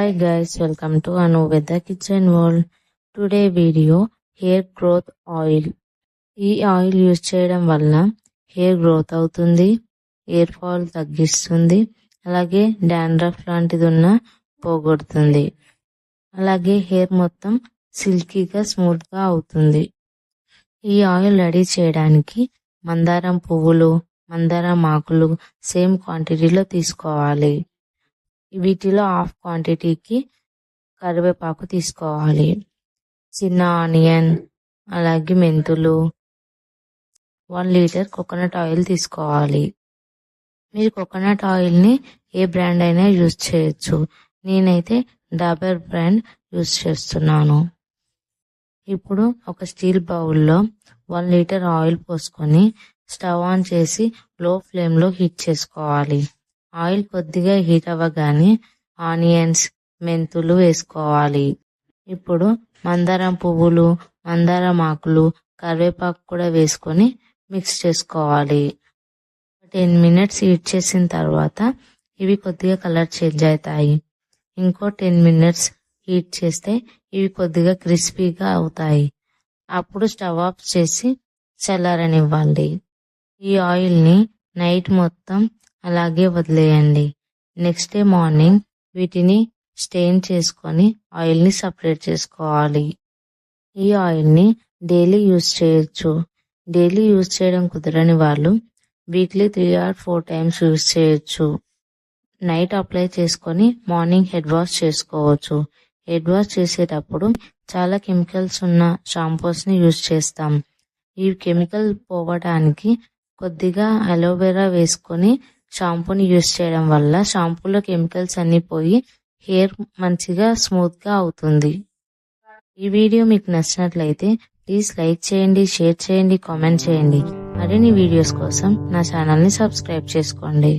Hi guys, welcome to Anu with the Kitchen World. Today video hair growth oil. ఈ oil use చేయడం వల్ల hair growth అవుతుంది, hair fall తగ్గిస్తుంది, అలాగే dandruff లాంటిది ఉన్న పోగొడుతుంది. అలాగే హెయిర్ మొత్తం సిల్కీగా స్మూత్గా అవుతుంది. ఈ ఆయిల్ రెడీ చేయడానికి మందారం పువ్వులు, మందారం ఆకులు సేమ్ క్వాంటిటీలో తీసుకోవాలి. వీటిలో హాఫ్ క్వాంటిటీకి కరివేపాకు తీసుకోవాలి, చిన్న ఆనియన్, అలాగే మెంతులు, 1 లీటర్ కోకోనట్ ఆయిల్ తీసుకోవాలి. మీరు కోకోనట్ ఆయిల్ని ఏ బ్రాండ్ అయినా యూజ్ చేయొచ్చు. నేనైతే డాబర్ బ్రాండ్ యూజ్ చేస్తున్నాను. ఇప్పుడు ఒక స్టీల్ బౌల్లో 1 లీటర్ ఆయిల్ పోసుకొని స్టవ్ ఆన్ చేసి లో ఫ్లేమ్లో హీట్ చేసుకోవాలి. ఆయిల్ కొద్దిగా హీట్ అవ్వగానే ఆనియన్స్, మెంతులు వేసుకోవాలి. ఇప్పుడు మందారం పువ్వులు, మందారం ఆకులు, కరివేపాకు కూడా వేసుకొని మిక్స్ చేసుకోవాలి. 10 మినిట్స్ హీట్ చేసిన తర్వాత ఇవి కొద్దిగా కలర్ చేంజ్ అవుతాయి. ఇంకో 10 మినిట్స్ హీట్ చేస్తే ఇవి కొద్దిగా క్రిస్పీగా అవుతాయి. అప్పుడు స్టవ్ ఆఫ్ చేసి చల్లారనివ్వండి. ఈ ఆయిల్ని నైట్ మొత్తం అలాగే వదిలేయండి. నెక్స్ట్ డే మార్నింగ్ వీటిని స్టెయిన్ చేసుకొని ఆయిల్ని సపరేట్ చేసుకోవాలి. ఈ ఆయిల్ని డైలీ యూజ్ చేయొచ్చు. డైలీ యూజ్ చేయడం కుదరని వాళ్ళు వీక్లీ 3 or 4 టైమ్స్ యూజ్ చేయొచ్చు. నైట్ అప్లై చేసుకొని మార్నింగ్ హెడ్ వాష్ చేసుకోవచ్చు. హెడ్ వాష్ చేసేటప్పుడు చాలా కెమికల్స్ ఉన్న షాంపూస్ని యూజ్ చేస్తాం. ఈ కెమికల్ పోవడానికి కొద్దిగా అలోవెరా వేసుకొని షాంపూని యూజ్ చేయడం వల్ల షాంపూలో కెమికల్స్ అన్నీ పోయి హెయిర్ మంచిగా స్మూత్గా అవుతుంది. ఈ వీడియో మీకు నచ్చినట్లయితే ప్లీజ్ లైక్ చేయండి, షేర్ చేయండి, కామెంట్ చేయండి. మరిన్ని వీడియోస్ కోసం నా ఛానల్ని సబ్స్క్రైబ్ చేసుకోండి.